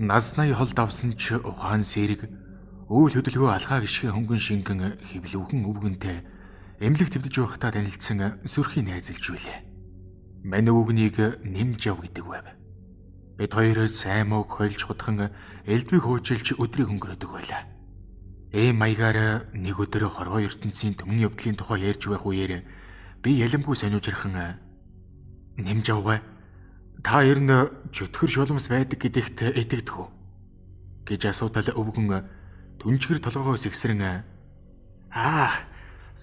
Наснай холд авсан ч ухаан сэрэг үйл хөдөлгөөн алхаа гიშгэ хөнгөн шингэн хэвлүүхэн өвгөнтэй эмнэлэг твдэж байхдаа танилцсан сүрхийн найзалж билээ. Мань өвгнийг нэмж яв гэдэг байв. Бид хоёр сайн мөг хойлж хутхан элдвийг хуучилж өдрийг өнгөрөөдөг байлаа. Ийм маягаар нэг өдөр хорвоо ертөнцийн төмөн явдлын тухай ярьж байх үеэр би ялэмгүй сониужирхан нэмж явгаа. Та ер нь чөтгөр шулмас байдаг гэдэгт итгэдэг үү гэж асуудал өвгөн түнчгэр толгоогоос ихсрэн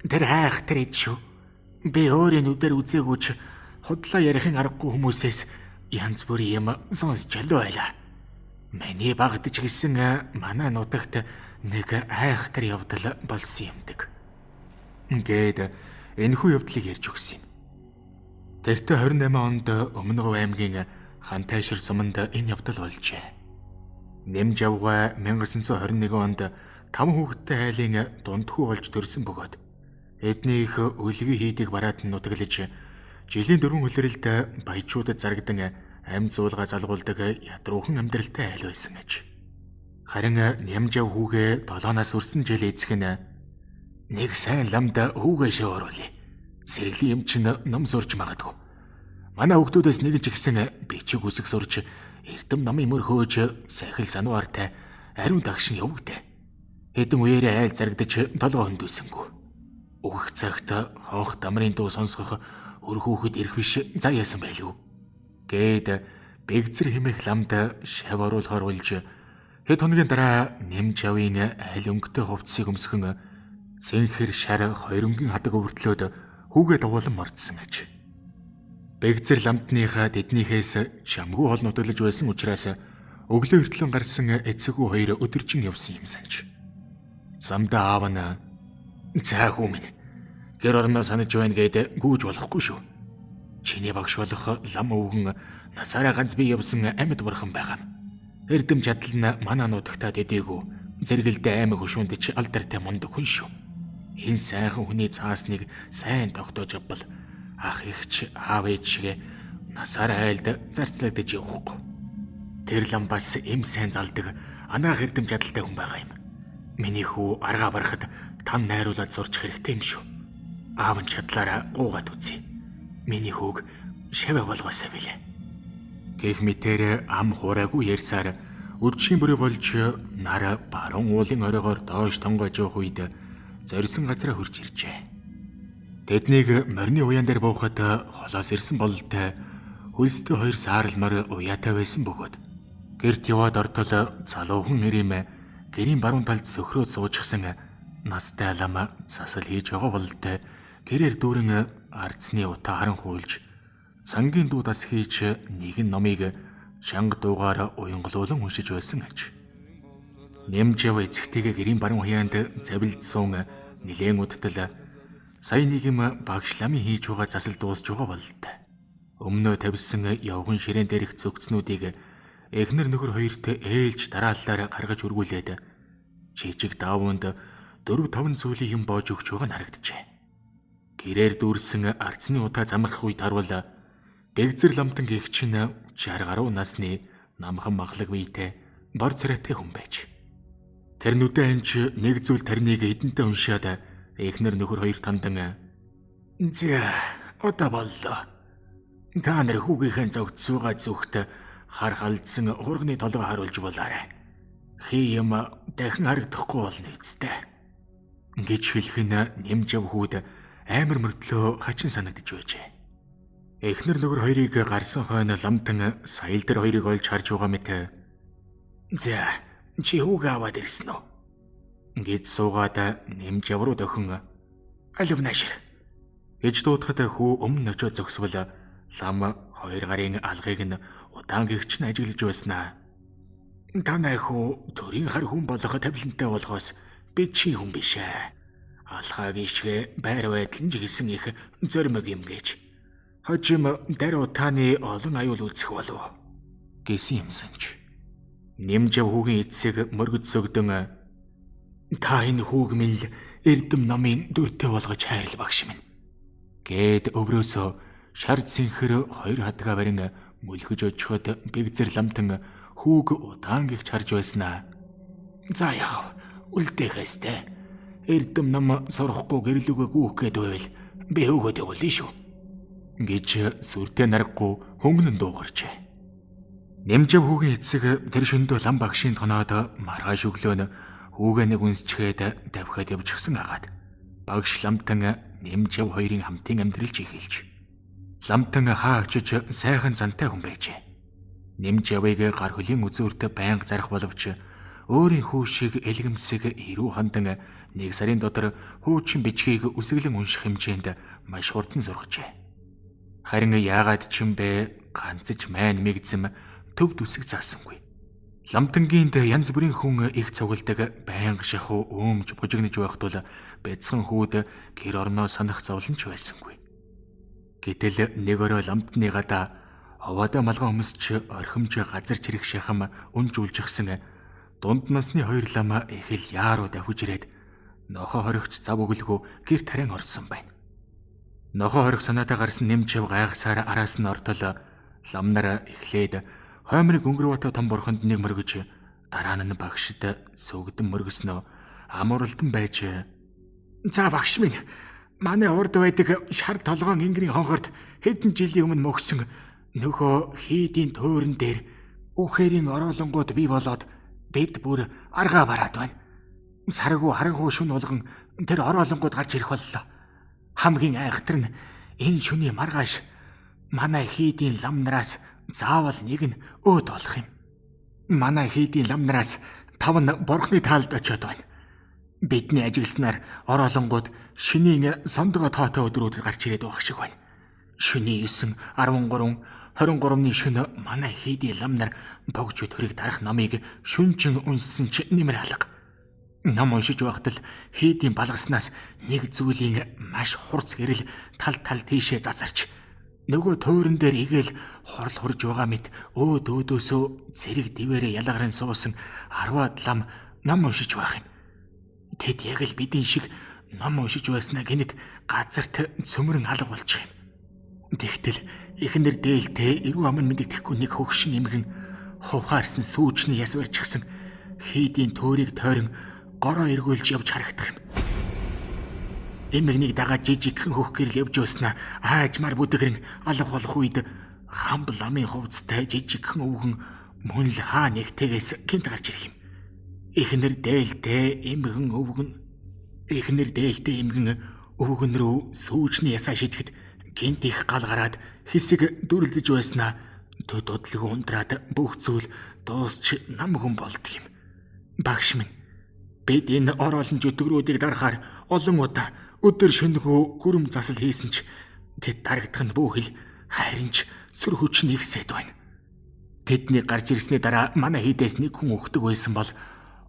тэр хайх тэр ид шүү. Би өөрийн нүдээр үзээгүйч худлаа ярихын аргагүй хүмүүсээс янз бүрийн юм сонсч байлаа. Миний багдж гисэн манай нутагт нэг айх тэр явдал болсон юмдаг. Ингээд энэхүү явдлыг ярьж өгсөн юм. Тэртээ 28 онд Өмнөг аймгийн Хантайшир суманд энэ явдал болжээ. Нэмж явгаа 1921 онд 5 хүүхэдтэй хайлын дундхүү болж төрсөн бөгөөд эднийх үлгий хийдийг бараад нутаглаж жилийн 4 улиралд баячуудад зарагдан амьд зуулга залгуулдаг ядруухан амьдралтай айл байсан гэж. Харин нэмж яв хүүгээ 7-наас өрсөн жил эцэг нь нэг сайн ламд хүүгээшээ оруулъя. Сэргэлийн юм чинь ном сурч магадгүй. Манай хүүхдүүдээс нэг ч ихсэн бичиг үсэг сурч эрдэм намын мөрхөөж сахил сануартай ариун дагшин явагдав. Хэдэн үеэрээ айл зарагдаж толгоо хөндөөсөнгүү. Өгөх цагт хоох дамрын дуу сонсгох өр хүүхэд ирэх биш заяасан байлгүй. Гээд бэгзэр хэмээх ламд шав оруулахаар болж хэд хоногийн дараа нэмж явын айл өнгөтэй хувцсыг өмсгөн цэнхэр шар хоёрынгийн хадаг өвөртлөөд хүүгээ дагуулan мордсон гэж. Бэгзэр ламтныхаа тэднийхээс чамгүй хол нутаглаж байсан учраас өглөө эртлэн гарсан эцэгүү хоёр өдөржин явсан юм санаж. Замдаа аав нь "За хүү минь, гэр орноо санаж байна гээд гүйж болохгүй шүү. Чиний багш болох лам өвгөн насаараа ганц бие явсан амьд бурхан байгаа. Эрдэм чадал нь манай нутагтаа дэдээгүү зэрэгэлдээ аймаг хөшүүндч алдартай мундаг хүн шүү. Энэ сайхан хүний цаасныг сайн тогтоож авбал ах ихч аав ээжгээ насаараа айлд зарцлагдаж явахгүй. Тэр лам бас эм сайн залдаг анаах эрдэм чадалтай хүн байгаа юм. Миний хүү аргаа барахад там найруулад сурч хэрэгтэй юм шүү. Аав нь чадлаараа гуугаад үзье. Миний хүүг шавь болгоосаа билээ." Гэх мэтээр ам хураагүй ярьсаар үржийн бүрээ болж нар баруун уулын оройгоор доош тонгож явах үед зорисон газараа хурж иржээ. Тэднийг морины уяан дээр буухад холоос ирсэн бололтой хөлстэй хоёр сааралмаар уяатай байсан бөгөөд гэрт яваад ортол залуухан ирэм гэрийн баруун талд сөхрөө суучихсан настай лам засал хийж байгаа бололтой гэрээр дүүрэн ардсны утаа харанхуулж цангийн дуу дас хийж нэгэн номыг шанга дуугаар уянгалуулан уншиж байсан гэж. Нэмж яв эцэгтэйгээ гэрийн баруун хаяанд завилдсан нилээн удтал сая нэг юм багш ламын хийж байгаа засал дуусж байгаа бололтой. Өмнөө тавьсан явган ширээн дээрх зөвгцнүүдийг эхнэр нөхөр хоёрт ээлж дарааллаар гаргаж өргүүлээд жижиг даавуунд 4-5 зүйлийн юм боож өгч байгаа нь харагджээ. Гэрээр дүүрсэн ардсны утаа замрах үед харвал бэгзэр ламтан гихч нь 60 гаруй насны намхан махлаг биетэй бор царайтай хүн байж. Тэр нүдэн анч нэг зүйл тарныг эдэнтэй уншаад эхнэр нөхөр хоёр тандан "За, одоо боллоо. Та нар хүүгийнхээ зогцсуугаа зүгт хар халдсан хурганы толгой харуулж болоорой. Хий юм дахин харагдахгүй болно үсттэй" гэж хэлэх нь нэмж яв хүүд амар мөртлөө хачин санагдж байжээ. Эхнэр нөхөр хоёрыг гарсан хойно ламтан саял дээр хоёрыг олж харж байгаа мэт "За, чи хүүгээ аваад ирсэн үү?" гэж суугаад нэмж яв руу дохин "Алвнашир" гэж дуудахад хүү өмнө очиод зогсвол лам хоёр гарын алгыг нь удаан гихч нь ажиглаж байснаа. "Танай хүү төрийн хар хүн болох тавилантай болохоос бид чи хүн биш ээ. Алхаа гიშгэ байр байдал нь жигэлсэн их зоримог юм гэж. Хожим даруй таны олон аюул үүсэх болов" гэсэн юм санаж. Нэмж яв хүүгийн эцэг мөргөд сөгдөн "Та энэ хүүг минь эрдэм намын дүртэй болгож хайрл багш минь" гээд өврөөсөө шар цэнхэр хоёр хадгаа барин мүлгэж очиход бэгзэр ламтан хүүг удаан гихч харж байснаа. За яав, үлдээхээс те. Эрдэм нам сурахгүй гэрлүүгээ гүүх гээд байвал би өгөөд явуулъя шүү. Гэж сүртэй наргагүй хөнгөн дуугарчээ. Нэмжав хүүгийн эцэг тэр шөндөө лам багшийн тоноод маргааш өглөө нь хүүгээ нэг үнсчгээд давхиад явчихсан агаад. Багш ламтан нэмжав хоёрын хамтын амьдралж эхэлж. Ламтан хаа очиж сайхан зантай хүн байжээ. Нэмжавыг гар хөлийн үзүүрт байнга зарах боловч өөрийн хүү шиг элгэмсэг эрүү хандан 1 сарын дотор хуучин бичгийг үсгэлэн унших хэмжээнд маш хурдан сургажээ. Харин яагаад ч юм бэ ганцж майн мэгзэм төв дүсэг заасангүй. Ламтангийнд янз бүрийн хүн их цугладаг байнга шахуу өөмж бужигнаж байх тул бяцхан хүүд гэр орноо санах зовлонч байсангүй. Гэтэл нэг өрөө ламтны гадаа овоодоо малгай өмсч орхимж газар чирэх шахам унжуулжихсан дунд насны хоёр лам их л яаруу давхиж ирээд нохоо хоригч зав өглгөө гэр тариан орсон байна. Нохоо хорих санаатаа гарсан нэмжав гайхсаар араас нь ортол ламнар эхлээд хоймрыг өнгөрөөтэй том бурханд нэг мөргөж дараа нь багшд сүгдэн мөргөснөө амууралдан байж за багш минь манай урд байдаг шар толгоон ингэрийн хонхорт хэдэн жилийн өмнө мөгсөн нөхөө хийдийн төөрөн дээр үхэрийн ороолонгууд бий болоод бид бүр аргаа бараад байна. Саргуу харанхуу шүн болгон тэр ороолонгууд гарч ирэх боллоо. Хамгийн айхтар нь энэ шүний маргааш манай хийдийн лам нараас заавал нэг нь өөд болох юм. Манай хийдийн лам нараас 5 нь борхны таалд очиод байна. Бидний ажигласнаар ороолонгууд шөнийн сондгоо тоотой өдрүүдэд гарч ирээд байх шиг байна. Шөнийн 9, 13, 23-ны шөнө манай хийдийн лам нар богж өтхөрийг дарах номыг шүнжин унссан ч нэмэр алга. Ном уншиж байхад л хийдийн балгаснаас нэг зүйлийн маш хурц гэрэл тал тийшээ зазарч нөгөө төөрөн дээр игээл хорл хурж байгаа мэт өөдөөсөө зэрэг дивээрээ ялгаран суусан 10-аад лам ном уншиж байх юм. Тэд яг л бидний шиг ном уншиж байснаа гинэт газарт цөмрөн алга болчих юм. Тэгтэл эхнэр дээлтэй эрүү аман мэддэхгүй нэг хөгшин эмгэн хувхаарсан сүүжний яс барьчихсан хийдийн төөрийг тойрон гороо эргүүлж явж харагдах юм. Эмэгнийг дагаад жижигхэн хөх гэрэл явж байснаа аажмаар бүдгэрэн алга болох үед хамб ламын хувцтай жижигхэн өвгөн мөн л хаа нэгтээс гинт гарч ирэх юм. Эхнэр дээлтэй эмгэн өвгөн рүү сүүжний ясаа шидэхэд гинт их гал гараад хэсэг дүрлдэж байснаа төд удлаг ундраад бүх зүйл дуусч нам хүн болдог юм. Багш минь бид энэ ороолон жүтгэрүүдийг дарахаар олон удаа өдөр шөнөгөө гүрэм засал хийсэн ч тэд дарагдах нь бүүхэл харин ч сүр хүч нь ихсээд байна. Тэдний гарч ирсний дараа манай хийдээс нэг хүн өгдөг байсан бол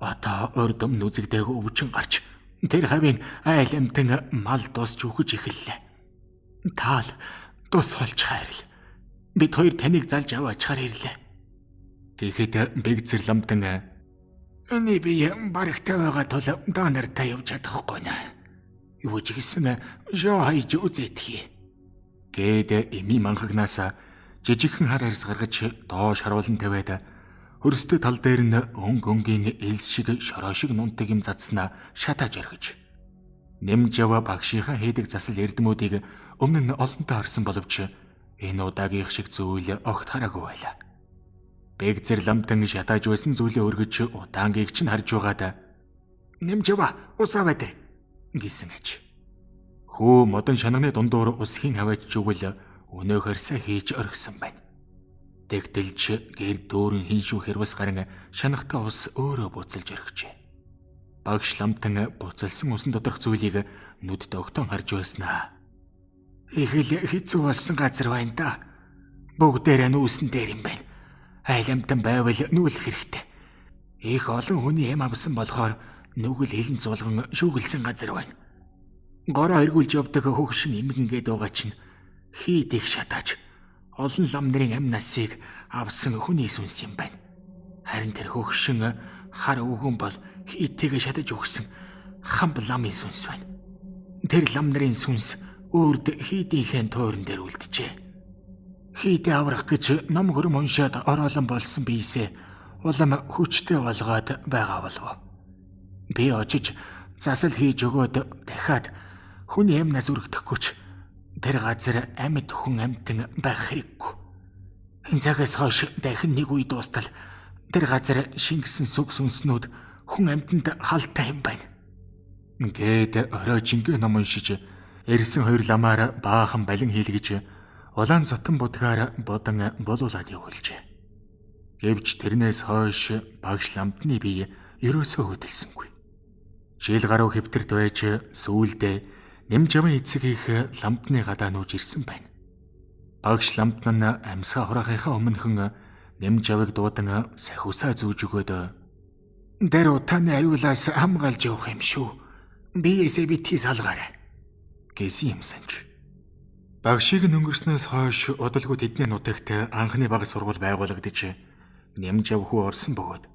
одоо урд өмнө үзэгдээг өвчин гарч тэр хавийн айл амтан мал дуусч үхэж эхэллээ. Таал тус холч хайрл. Бид хоёр таныг залж аваачаар ирлээ. Гэхэд бэгзэр ламтан энэ би баригтай байгаа тул доонартай явж чадахгүй нэ. Юу ч гэсэн жоо хайж үзээдхий. Гээд эми манхагнаас жижигхэн хар арьс гаргаж доош харуулан тавиад хөрстэй тал дээр нь өнгийн элс шиг шороо шиг нунтаг юм задснаа шатааж орхиж. Нэмжава багшийнхаа хийдэг засал эрдэмүүдийг өмнө нь олонтой харсан боловч энэ удаагийн шиг зүйл огт хараагүй байлаа. Бэгзэр ламтан шатааж байсан зүйлээ өргөж удаангийг ч харж байгаад нэмжава усаа байтар гэсэн аж. Хөө модон шанагны дундуур усхийн хаваач зүгэл өнөөхөрсө хийж орхисон байна. Тэгтэлж гэр дөөрөн хиншүү хэрвас гарын шанахтай ус өөрөө буцалж орхижээ. Багш ламтан буцалсан усан доторх зүйлийг нүд тогтоон харж байснаа. Их л хэцүү болсон газар байна да. Бүгдээрээ нүүсэн дээр юм байна. Айламтан байвал нүүлэх хэрэгтэй. Их олон хүний эм авсан болохоор нүгэл хилэн зулган шүүгэлсэн газар байна. Гороо эргүүлж явдаг хөгшин эмгэнгээд байгаа чинь хийд их шатааж олон лам нарын амь насыг авсан хүний сүнс юм байна. Харин тэр хөгшин хар өвгөн бол хийтэйгээ шатаж өгсөн хамб ламын сүнс байна. Тэр лам нарын сүнс өөрд хийдийнхээ тойрон дээр үлджээ. Хийдэ аврах гэж ном хөрөм уншаад ороолон болсон биесээ улам хүчтэй болгоод байгаа болов. Би очиж засал хийж өгөөд дахиад хүний амнаас үргэдэхгүйч тэр газар амьд хүн амьтан байх хэрэггүй. Энэ цагаас хойш дахин нэг үе дуустал тэр газар шингэсэн сүг сүнснүүд хүн амьтанд халтай юм байна. Гээд орой жингээ ном уншиж ирсэн хоёр ламаар баахан балин хийлгэж улаан зотон будгаар бодан болуулаад явуулжээ. Гэвч тэрнээс хойш багш ламтны бие ерөөсөө хөдөлсөнгүй. Жил гаруй хэвтэрд байж сүүлдээ нэмжавын эцэг их ламтны гадаа нүүж ирсэн байна. Багш ламтан нь амьсгаа хураахынхаа өмнөхөн нэмжавыг дуудан сахиусаа зүүж өгөөд "Тэр утааны аюулаас хамгаалж явах юм шүү. Биеэсээ битгий салгаарай" гэсэн юм санж. Багшийг өнгөрснөөс хойш удалгүй тэдний нутагт анхны баг сургууль байгуулагдаж нэмжав хүү орсон бөгөөд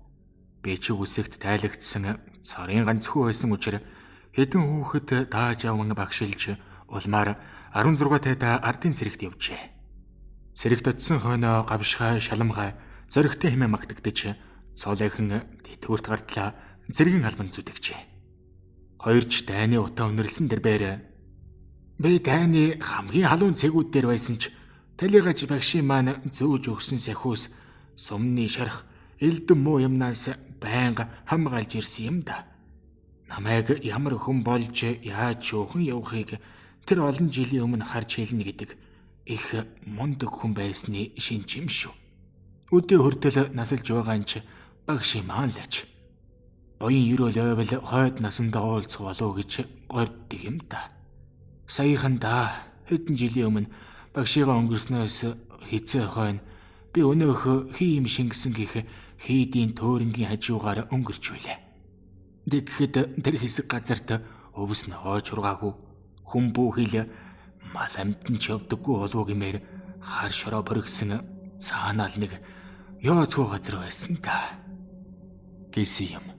би ч үсэгт тайлагдсан цорын ганцхүү байсан учраас хэдэн хүүхэд дааж аван багшилж улмаар 16 тайда ардын цэрэгт явжээ. Цэрэгт очисон хойноо гавшгай шаламгай зоригтой хэмээн магтагдаж цолойхон тэтгэврт гартлаа зэргийн албан зүтгэжээ. Хоёрч дайны утаа өнөрлсөн дэрбээр би дайны хамгийн халуун цэгүүд дээр байсан ч талигаж багшийн маань зөөж өгсөн сахиус сумны шарах элдэн муу юмнаас байнга хамгаалж ирсэн юм да. Намайг ямар хүн болж яаж шуухан явахыг тэр олон жилийн өмнө харж хэлнэ гэдэг их мундаг хүн байсны шинж юм шүү. Өдөө хүртэл насалж байгаа нь ч багш маань лач. Боён ерөөл ойвол хойд насанд уулзах болов гэж горддог юм да. Саяхан да хэдэн жилийн өмнө багшигаа өнгөрснөөс хэзээ хойно би өнөөх хий юм шингэсэн гэх хийдийн төөрөнгийн хажуугаар өнгөрч байлаа. Тэгэхэд тэр хэсэг газарт өвс нь хойч ургаагүй хүн бүхэл мал амтэн ч явдаггүй болов гэмээр хар шороо боргисон цаанаал нэг ёоцгүй газар байсан та гэсэн юм.